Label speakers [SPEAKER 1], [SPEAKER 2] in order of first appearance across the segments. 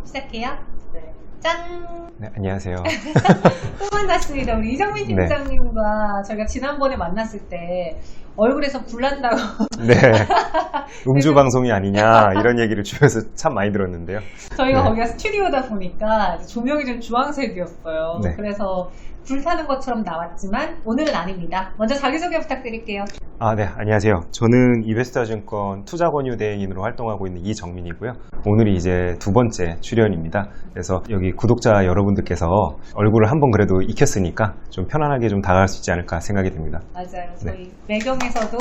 [SPEAKER 1] 시작해요? 네. 짠!
[SPEAKER 2] 네, 안녕하세요.
[SPEAKER 1] 또 만났습니다. 우리 이정민 팀장님과 저희가 지난번에 만났을 때 얼굴에서 불난다고.
[SPEAKER 2] 네. 음주 방송이 아니냐 이런 얘기를 주변에서 참 많이 들었는데요.
[SPEAKER 1] 저희가
[SPEAKER 2] 네.
[SPEAKER 1] 거기가 스튜디오다 보니까 조명이 좀 주황색이었어요.
[SPEAKER 2] 네.
[SPEAKER 1] 그래서 불타는 것처럼 나왔지만 오늘은 아닙니다. 먼저 자기소개 부탁드릴게요.
[SPEAKER 2] 네, 안녕하세요. 저는 이베스타증권 투자권유대행인으로 활동하고 있는 이정민이고요. 오늘이 이제 두 번째 출연입니다. 그래서 여기 구독자 여러분들께서 얼굴을 한번 그래도 익혔으니까 좀 편안하게 좀 다가갈 수 있지 않을까 생각이 듭니다.
[SPEAKER 1] 맞아요. 저희 매경에서도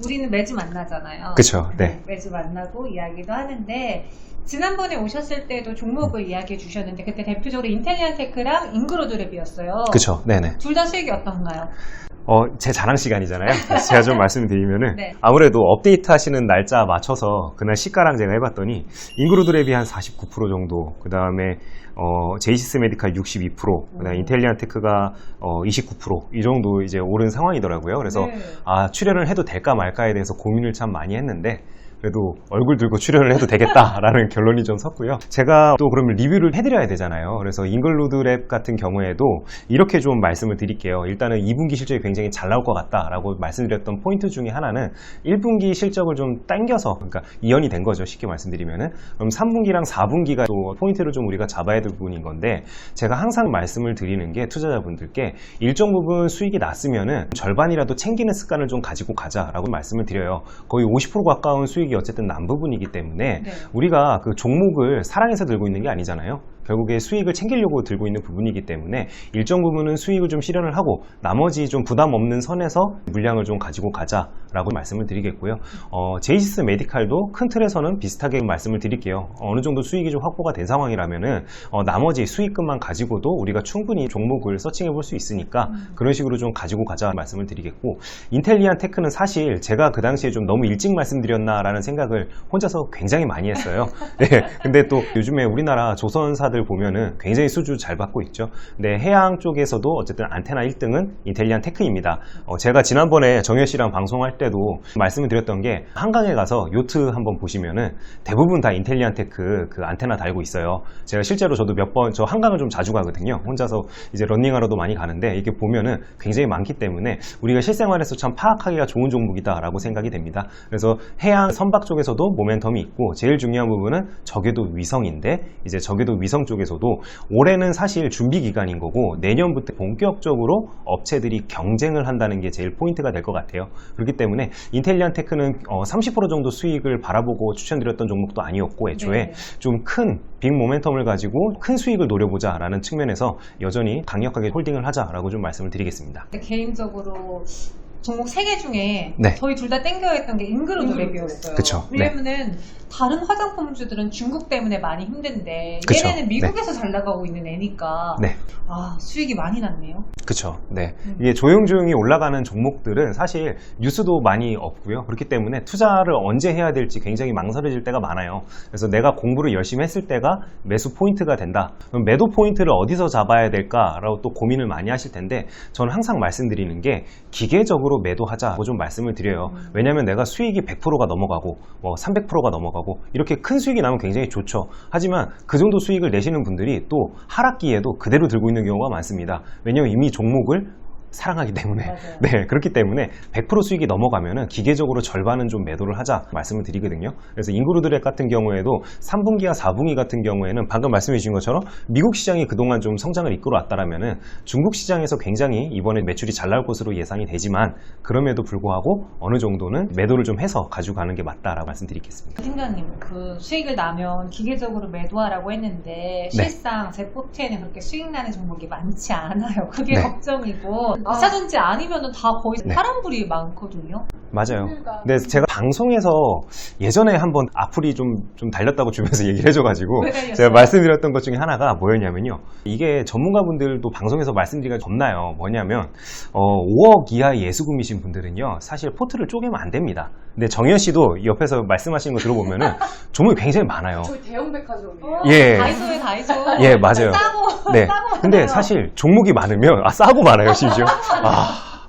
[SPEAKER 1] 우리는 매주 만나잖아요.
[SPEAKER 2] 그쵸, 네.
[SPEAKER 1] 매주 만나고 이야기도 하는데 지난번에 오셨을 때도 종목을 이야기해 주셨는데 그때 대표적으로 인텔리안테크랑 잉그로드랩이었어요.
[SPEAKER 2] 그쵸, 네네.
[SPEAKER 1] 둘 다 수익이 어떤가요?
[SPEAKER 2] 제 자랑 시간이잖아요. 제가 좀 말씀드리면은
[SPEAKER 1] 네.
[SPEAKER 2] 아무래도 업데이트 하시는 날짜 맞춰서 그날 시가랑 제가 해봤더니 잉그로드랩이 한 49% 정도, 그 다음에 제이시스 메디칼 62%, 그 다음에 인텔리안테크가 29%이 정도 이제 오른 상황이더라고요. 그래서
[SPEAKER 1] 네.
[SPEAKER 2] 출연을 해도 될까 말까에 대해서 고민을 참 많이 했는데 그래도 얼굴 들고 출연을 해도 되겠다라는 결론이 좀 섰고요. 제가 또 그러면 리뷰를 해드려야 되잖아요. 그래서 잉글로드랩 같은 경우에도 이렇게 좀 말씀을 드릴게요. 일단은 2분기 실적이 굉장히 잘 나올 것 같다라고 말씀드렸던 포인트 중에 하나는 1분기 실적을 좀 당겨서, 그러니까 이연이 된 거죠. 쉽게 말씀드리면은. 그럼 3분기랑 4분기가 또 포인트를 좀 우리가 잡아야 될 부분인 건데, 제가 항상 말씀을 드리는 게 투자자분들께 일정 부분 수익이 났으면은 절반이라도 챙기는 습관을 좀 가지고 가자라고 말씀을 드려요. 거의 50% 가까운 수익이 어쨌든 난 부분이기 때문에
[SPEAKER 1] 네.
[SPEAKER 2] 우리가 그 종목을 사랑해서 들고 있는 게 아니잖아요. 결국에 수익을 챙기려고 들고 있는 부분이기 때문에 일정 부분은 수익을 좀 실현을 하고 나머지 좀 부담 없는 선에서 물량을 좀 가지고 가자라고 말씀을 드리겠고요. 제이시스 메디칼도 큰 틀에서는 비슷하게 말씀을 드릴게요. 어느 정도 수익이 좀 확보가 된 상황이라면은 나머지 수익금만 가지고도 우리가 충분히 종목을 서칭해 볼 수 있으니까 그런 식으로 좀 가지고 가자 말씀을 드리겠고, 인텔리안테크는 사실 제가 그 당시에 좀 너무 일찍 말씀드렸나라는 생각을 혼자서 굉장히 많이 했어요. 네, 근데 또 요즘에 우리나라 조선사들 보면은 굉장히 수주 잘 받고 있죠. 근데 해양 쪽에서도 어쨌든 안테나 1등은 인텔리안테크입니다. 제가 지난번에 정현 씨랑 방송할 때도 말씀을 드렸던 게 한강에 가서 요트 한번 보시면은 대부분 다 인텔리안테크 그 안테나 달고 있어요. 제가 실제로 저도 몇 번, 저 한강을 좀 자주 가거든요. 혼자서 이제 러닝하러도 많이 가는데 이게 보면은 굉장히 많기 때문에 우리가 실생활에서 참 파악하기가 좋은 종목이다라고 생각이 됩니다. 그래서 해양 선박 쪽에서도 모멘텀이 있고, 제일 중요한 부분은 저궤도 위성인데, 이제 저궤도 위성 쪽에서도 올해는 사실 준비 기간인 거고 내년부터 본격적으로 업체들이 경쟁을 한다는 게 제일 포인트가 될 것 같아요. 그렇기 때문에 인텔리안테크는 30% 정도 수익을 바라보고 추천드렸던 종목도 아니었고, 애초에
[SPEAKER 1] 네.
[SPEAKER 2] 좀 큰 빅 모멘텀을 가지고 큰 수익을 노려보자 라는 측면에서 여전히 강력하게 홀딩을 하자라고 좀 말씀을 드리겠습니다.
[SPEAKER 1] 개인적으로 종목 3개 중에
[SPEAKER 2] 네.
[SPEAKER 1] 저희 둘 다 땡겨했던 게 잉그로드랩이었어요.
[SPEAKER 2] 그쵸.
[SPEAKER 1] 왜냐면은 다른 화장품주들은 중국 때문에 많이 힘든데
[SPEAKER 2] 그쵸.
[SPEAKER 1] 얘네는 미국에서 잘 나가고 있는 애니까
[SPEAKER 2] 네.
[SPEAKER 1] 수익이 많이 났네요.
[SPEAKER 2] 그쵸. 네. 이게 조용조용히 올라가는 종목들은 사실 뉴스도 많이 없고요. 그렇기 때문에 투자를 언제 해야 될지 굉장히 망설여질 때가 많아요. 그래서 내가 공부를 열심히 했을 때가 매수 포인트가 된다. 그럼 매도 포인트를 어디서 잡아야 될까라고 또 고민을 많이 하실 텐데, 저는 항상 말씀드리는 게 기계적으로 매도하자고 좀 말씀을 드려요. 왜냐면 내가 수익이 100%가 넘어가고 300%가 넘어가고 이렇게 큰 수익이 나면 굉장히 좋죠. 하지만 그 정도 수익을 내시는 분들이 또 하락기에도 그대로 들고 있는 경우가 많습니다. 왜냐면 이미 종목을 사랑하기 때문에.
[SPEAKER 1] 맞아요.
[SPEAKER 2] 네, 그렇기 때문에 100% 수익이 넘어가면은 기계적으로 절반은 좀 매도를 하자 말씀을 드리거든요. 그래서 잉그로드랩 같은 경우에도 3분기와 4분기 같은 경우에는 방금 말씀해 주신 것처럼 미국 시장이 그동안 좀 성장을 이끌어 왔다라면은 중국 시장에서 굉장히 이번에 매출이 잘 나올 것으로 예상이 되지만, 그럼에도 불구하고 어느 정도는 매도를 좀 해서 가지고 가는 게 맞다라고 말씀드리겠습니다.
[SPEAKER 1] 팀장님, 그 수익을 나면 기계적으로 매도하라고 했는데 실상 제 포트에는 그렇게 수익 나는 종목이 많지 않아요. 그게
[SPEAKER 2] 네.
[SPEAKER 1] 걱정이고 2차전지 아니면은 다 거의
[SPEAKER 2] 네.
[SPEAKER 1] 파란불이 많거든요.
[SPEAKER 2] 맞아요. 근데 제가 방송에서 예전에 한번 악플이 좀 달렸다고 주변에서 얘기를 해줘가지고
[SPEAKER 1] 왜 달렸어요?
[SPEAKER 2] 제가 말씀드렸던 것 중에 하나가 뭐였냐면요. 이게 전문가분들도 방송에서 말씀드리기가 겁나요. 뭐냐면 5억 이하 예수금이신 분들은요, 사실 포트를 쪼개면 안 됩니다. 근데 정현 씨도 옆에서 말씀하시는 거 들어보면은 종목이 굉장히 많아요.
[SPEAKER 3] 저희 대형 백화점이에요.
[SPEAKER 2] 예.
[SPEAKER 1] 다이소에 다이소.
[SPEAKER 2] 예, 맞아요.
[SPEAKER 1] 싸고
[SPEAKER 2] 네.
[SPEAKER 1] 싸고
[SPEAKER 2] 근데
[SPEAKER 1] 많아요.
[SPEAKER 2] 사실 종목이 많으면 싸고 많아요, 심지어.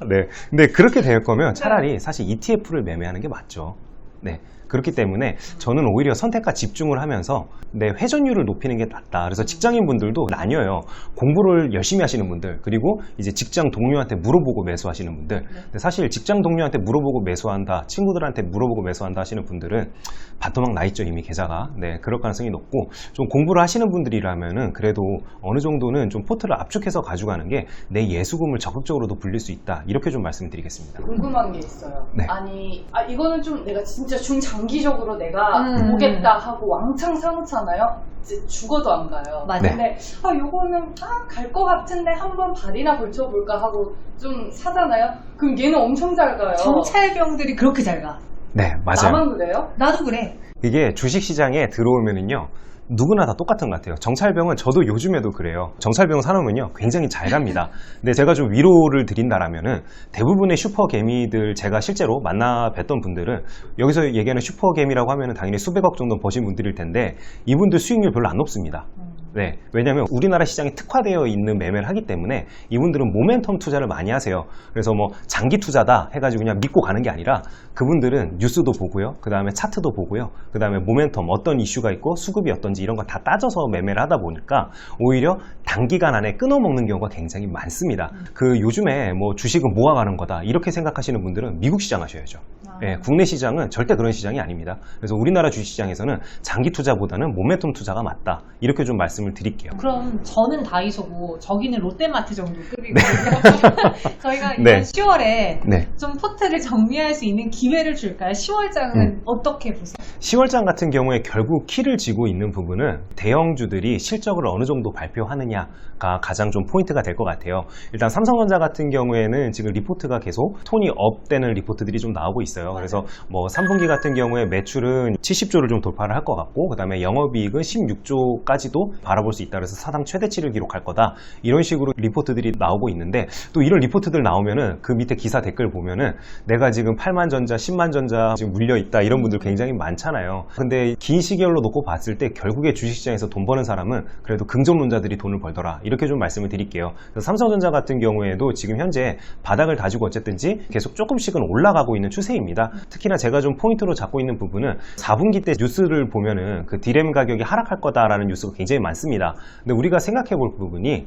[SPEAKER 2] 네. 근데 그렇게 될 거면 차라리 사실 ETF를 매매하는 게 맞죠. 네. 그렇기 때문에 저는 오히려 선택과 집중을 하면서 내 회전율을 높이는 게 낫다. 그래서 직장인분들도 나뉘어요. 공부를 열심히 하시는 분들, 그리고 이제 직장 동료한테 물어보고 매수하시는 분들. 근데 사실 직장 동료한테 물어보고 매수한다, 친구들한테 물어보고 매수한다 하시는 분들은 반토막 나 있죠, 이미 계좌가. 네, 그럴 가능성이 높고, 좀 공부를 하시는 분들이라면은 그래도 어느 정도는 좀 포트를 압축해서 가져가는 게 내 예수금을 적극적으로도 불릴 수 있다. 이렇게 좀 말씀드리겠습니다.
[SPEAKER 3] 궁금한 게 있어요.
[SPEAKER 2] 네.
[SPEAKER 3] 아니, 이거는 좀 내가 진짜 중장기적으로 내가 보겠다 하고 왕창 사놓잖아요. 이제 죽어도 안 가요.
[SPEAKER 1] 맞아요.
[SPEAKER 2] 네.
[SPEAKER 3] 근데 요거는 갈 것 같은데 한번 발이나 걸쳐볼까 하고 좀 사잖아요. 그럼 얘는 엄청 잘 가요.
[SPEAKER 1] 정찰병들이 그렇게 잘 가.
[SPEAKER 2] 네, 맞아요.
[SPEAKER 3] 나만 그래요?
[SPEAKER 1] 나도 그래.
[SPEAKER 2] 이게 주식시장에 들어오면은요, 누구나 다 똑같은 것 같아요. 정찰병은 저도 요즘에도 그래요. 정찰병 사놓으면요 굉장히 잘 갑니다. 근데 제가 좀 위로를 드린다라면은 대부분의 슈퍼개미들, 제가 실제로 만나 뵀던 분들은, 여기서 얘기하는 슈퍼개미라고 하면은 당연히 수백억 정도 버신 분들일 텐데, 이분들 수익률 별로 안 높습니다. 네, 왜냐하면 우리나라 시장이 특화되어 있는 매매를 하기 때문에 이분들은 모멘텀 투자를 많이 하세요. 그래서 뭐 장기 투자다 해가지고 그냥 믿고 가는 게 아니라, 그분들은 뉴스도 보고요, 그 다음에 차트도 보고요, 그 다음에 모멘텀 어떤 이슈가 있고 수급이 어떤지 이런 거 다 따져서 매매를 하다 보니까 오히려 단기간 안에 끊어먹는 경우가 굉장히 많습니다. 그 요즘에 뭐 주식은 모아가는 거다 이렇게 생각하시는 분들은 미국 시장 하셔야죠. 네, 국내 시장은 절대 그런 시장이 아닙니다. 그래서 우리나라 주식시장에서는 장기 투자보다는 모멘텀 투자가 맞다, 이렇게 좀 말씀을 드릴게요.
[SPEAKER 1] 그럼 저는 다이소고 저기는 롯데마트 정도 급이거든요. 저희가 이번
[SPEAKER 2] 네.
[SPEAKER 1] 10월에
[SPEAKER 2] 네.
[SPEAKER 1] 좀 포트를 정리할 수 있는 기회를 줄까요? 10월장은 어떻게 보세요?
[SPEAKER 2] 10월장 같은 경우에 결국 키를 쥐고 있는 부분은 대형주들이 실적을 어느 정도 발표하느냐가 가장 좀 포인트가 될 것 같아요. 일단 삼성전자 같은 경우에는 지금 리포트가 계속 톤이 업되는 리포트들이 좀 나오고 있어요. 그래서 뭐 3분기 같은 경우에 매출은 70조를 좀 돌파를 할 것 같고, 그 다음에 영업이익은 16조까지도 바라볼 수 있다. 그래서 사상 최대치를 기록할 거다, 이런 식으로 리포트들이 나오고 있는데, 또 이런 리포트들 나오면은 그 밑에 기사 댓글 보면은 내가 지금 8만 전자, 10만 전자 지금 물려 있다, 이런 분들 굉장히 많잖아요. 근데 긴 시계열로 놓고 봤을 때 결국에 주식시장에서 돈 버는 사람은 그래도 긍정론자들이 돈을 벌더라, 이렇게 좀 말씀을 드릴게요. 그래서 삼성전자 같은 경우에도 지금 현재 바닥을 다지고 어쨌든지 계속 조금씩은 올라가고 있는 추세입니다. 특히나 제가 좀 포인트로 잡고 있는 부분은 4분기 때 뉴스를 보면은 그 디램 가격이 하락할 거다라는 뉴스가 굉장히 많습니다. 근데 우리가 생각해 볼 부분이,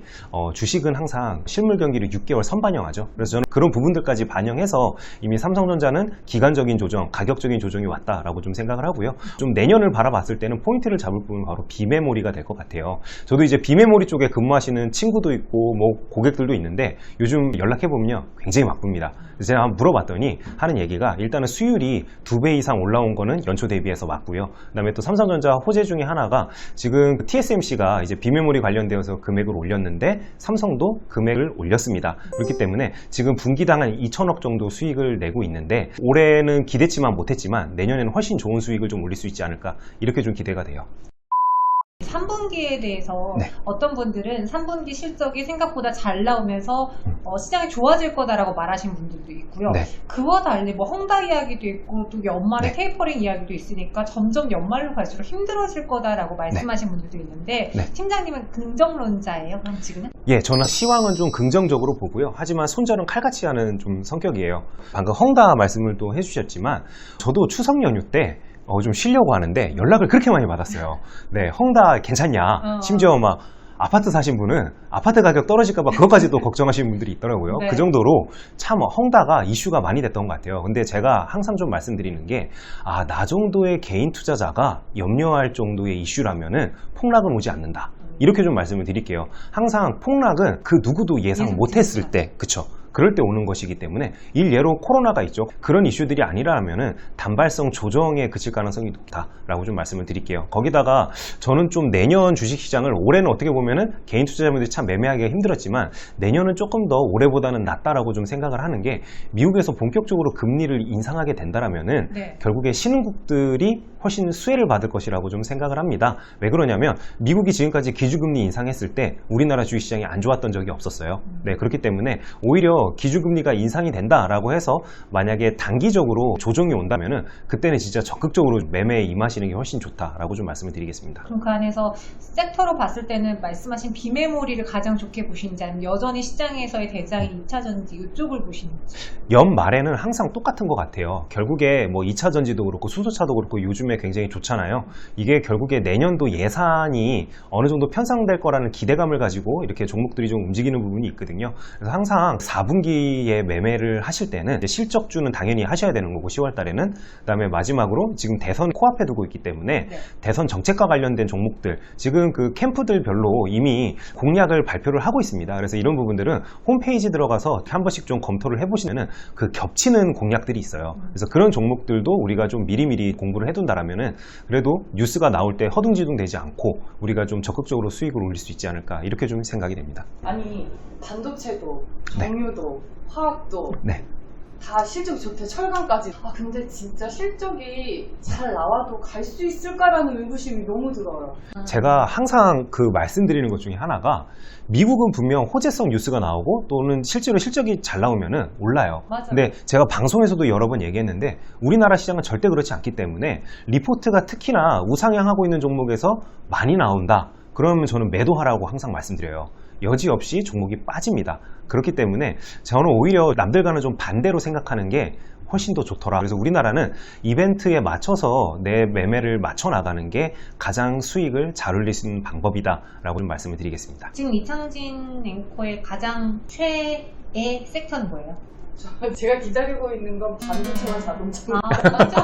[SPEAKER 2] 주식은 항상 실물 경기를 6개월 선반영하죠. 그래서 저는 그런 부분들까지 반영해서 이미 삼성전자는 기간적인 조정, 가격적인 조정이 왔다라고 좀 생각을 하고요. 좀 내년을 바라봤을 때는 포인트를 잡을 부분은 바로 비메모리가 될 것 같아요. 저도 이제 비메모리 쪽에 근무하시는 친구도 있고 뭐 고객들도 있는데, 요즘 연락해보면요 굉장히 바쁩니다. 그래서 제가 한번 물어봤더니 하는 얘기가, 일단은 수율이 2배 이상 올라온 거는 연초 대비해서 맞고요. 그 다음에 또 삼성전자 호재 중에 하나가, 지금 TSMC가 이제 비메모리 관련되어서 금액을 올렸는데 삼성도 금액을 올렸습니다. 그렇기 때문에 지금 분기당 한 2천억 정도 수익을 내고 있는데, 올해는 기대치만 못했지만 내년에는 훨씬 좋은 수익을 좀 올릴 수 있지 않을까, 이렇게 좀 기대가 돼요.
[SPEAKER 1] 3분기에 대해서
[SPEAKER 2] 네.
[SPEAKER 1] 어떤 분들은 3분기 실적이 생각보다 잘 나오면서 시장이 좋아질 거다라고 말하신 분들도 있고요.
[SPEAKER 2] 네.
[SPEAKER 1] 그와 달리 뭐 헝다 이야기도 있고 또 연말에
[SPEAKER 2] 네.
[SPEAKER 1] 테이퍼링 이야기도 있으니까 점점 연말로 갈수록 힘들어질 거다라고 말씀하신 분들도 있는데,
[SPEAKER 2] 네.
[SPEAKER 1] 팀장님은 긍정론자예요? 그럼 지금은?
[SPEAKER 2] 예, 저는 시황은 좀 긍정적으로 보고요. 하지만 손절은 칼같이 하는 좀 성격이에요. 방금 헝다 말씀을 또 해주셨지만, 저도 추석 연휴 때 좀 쉬려고 하는데 연락을 그렇게 많이 받았어요. 네, 헝다 괜찮냐? 심지어 막 아파트 사신 분은 아파트 가격 떨어질까봐 그것까지도 걱정하시는 분들이 있더라고요.
[SPEAKER 1] 네.
[SPEAKER 2] 그 정도로 참 헝다가 이슈가 많이 됐던 것 같아요. 근데 제가 항상 좀 말씀드리는 게, 나 정도의 개인 투자자가 염려할 정도의 이슈라면은 폭락은 오지 않는다, 이렇게 좀 말씀을 드릴게요. 항상 폭락은 그 누구도 예상 못했을 때, 그쵸? 그럴 때 오는 것이기 때문에, 일례로 코로나가 있죠. 그런 이슈들이 아니라면은 단발성 조정에 그칠 가능성이 높다라고 좀 말씀을 드릴게요. 거기다가 저는 좀 내년 주식시장을, 올해는 어떻게 보면은 개인 투자자분들이 참 매매하기가 힘들었지만 내년은 조금 더 올해보다는 낫다라고 좀 생각을 하는 게, 미국에서 본격적으로 금리를 인상하게 된다라면은
[SPEAKER 1] 네.
[SPEAKER 2] 결국에 신흥국들이 훨씬 수혜를 받을 것이라고 좀 생각을 합니다. 왜 그러냐면 미국이 지금까지 기준금리 인상했을 때 우리나라 주식시장이 안 좋았던 적이 없었어요. 네, 그렇기 때문에 오히려 기준금리가 인상이 된다라고 해서 만약에 단기적으로 조정이 온다면은 그때는 진짜 적극적으로 매매에 임하시는 게 훨씬 좋다라고 좀 말씀을 드리겠습니다.
[SPEAKER 1] 그럼 그 안에서 섹터로 봤을 때는 말씀하신 비메모리를 가장 좋게 보시는지 아니면 여전히 시장에서의 대장이 2차전지 이쪽을 보시는지?
[SPEAKER 2] 연말에는 항상 똑같은 것 같아요. 결국에 뭐 2차 전지도 그렇고 수소차도 그렇고 요즘에 굉장히 좋잖아요. 이게 결국에 내년도 예산이 어느 정도 편성될 거라는 기대감을 가지고 이렇게 종목들이 좀 움직이는 부분이 있거든요. 그래서 항상 4분기에 매매를 하실 때는 이제 실적주는 당연히 하셔야 되는 거고 10월 달에는 그다음에 마지막으로 지금 대선 코앞에 두고 있기 때문에
[SPEAKER 1] 네.
[SPEAKER 2] 대선 정책과 관련된 종목들 지금 그 캠프들별로 이미 공약을 발표를 하고 있습니다. 그래서 이런 부분들은 홈페이지 들어가서 한 번씩 좀 검토를 해보시면은 그 겹치는 공약들이 있어요. 그래서 그런 종목들도 우리가 좀 미리미리 공부를 해둔다라면은 그래도 뉴스가 나올 때 허둥지둥 되지 않고 우리가 좀 적극적으로 수익을 올릴 수 있지 않을까 이렇게 좀 생각이 됩니다.
[SPEAKER 3] 아니 반도체도 정유도 화학도
[SPEAKER 2] 네.
[SPEAKER 3] 다 실적이 좋대. 철강까지. 아 근데 진짜 실적이 잘 나와도 갈 수 있을까라는 의구심이 너무 들어요.
[SPEAKER 2] 제가 항상 그 말씀드리는 것 중에 하나가 미국은 분명 호재성 뉴스가 나오고 또는 실제로 실적이 잘 나오면은 올라요.
[SPEAKER 1] 맞아요.
[SPEAKER 2] 근데 제가 방송에서도 여러 번 얘기했는데 우리나라 시장은 절대 그렇지 않기 때문에 리포트가 특히나 우상향하고 있는 종목에서 많이 나온다. 그러면 저는 매도하라고 항상 말씀드려요. 여지없이 종목이 빠집니다. 그렇기 때문에 저는 오히려 남들과는 좀 반대로 생각하는 게 훨씬 더 좋더라. 그래서 우리나라는 이벤트에 맞춰서 내 매매를 맞춰 나가는 게 가장 수익을 잘 올릴 수 있는 방법이다라고 좀 말씀을 드리겠습니다.
[SPEAKER 1] 지금 이창진 앵커의 가장 최애 섹터는 뭐예요?
[SPEAKER 3] 제가 기다리고 있는 건 반도체와 자동차.
[SPEAKER 1] 진짜 많다.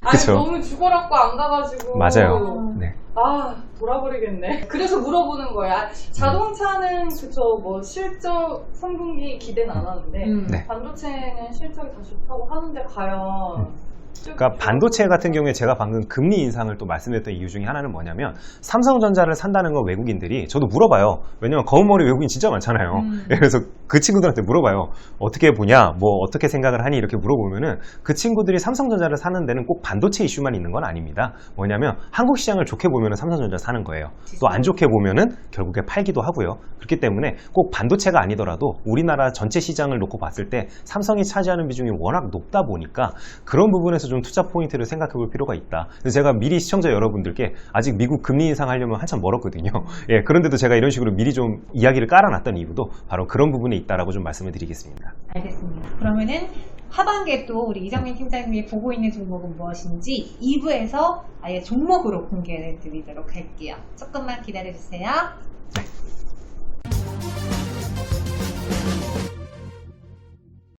[SPEAKER 3] 아니
[SPEAKER 2] 그쵸.
[SPEAKER 3] 너무 죽어라고 안 가가지고.
[SPEAKER 2] 맞아요. 네.
[SPEAKER 3] 아 돌아버리겠네. 그래서 물어보는 거야. 자동차는 그쵸 뭐 실적 3분기 기대는 안 하는데
[SPEAKER 2] 네.
[SPEAKER 3] 반도체는 실적이 다 좋다고 하는데 과연.
[SPEAKER 2] 그러니까 반도체 같은 경우에 제가 방금 금리 인상을 또 말씀드렸던 이유 중에 하나는 뭐냐면 삼성전자를 산다는 거 외국인들이 저도 물어봐요. 왜냐면 검은머리 외국인 진짜 많잖아요. 그래서 그 친구들한테 물어봐요. 어떻게 보냐, 뭐 어떻게 생각을 하니 이렇게 물어보면은 그 친구들이 삼성전자를 사는 데는 꼭 반도체 이슈만 있는 건 아닙니다. 뭐냐면 한국 시장을 좋게 보면은 삼성전자 사는 거예요. 또 안 좋게 보면은 결국에 팔기도 하고요. 그렇기 때문에 꼭 반도체가 아니더라도 우리나라 전체 시장을 놓고 봤을 때 삼성이 차지하는 비중이 워낙 높다 보니까 그런 부분에서 좀 투자 포인트를 생각해 볼 필요가 있다. 그래서 제가 미리 시청자 여러분들께 아직 미국 금리 인상하려면 한참 멀었거든요. 예, 그런데도 제가 이런 식으로 미리 좀 이야기를 깔아놨던 이유도 바로 그런 부분에 있다라고 좀 말씀을 드리겠습니다.
[SPEAKER 1] 알겠습니다. 그러면은 하반기에 또 우리 이정민 팀장님이 보고 있는 종목은 무엇인지 2부에서 아예 종목으로 공개해 드리도록 할게요. 조금만 기다려주세요.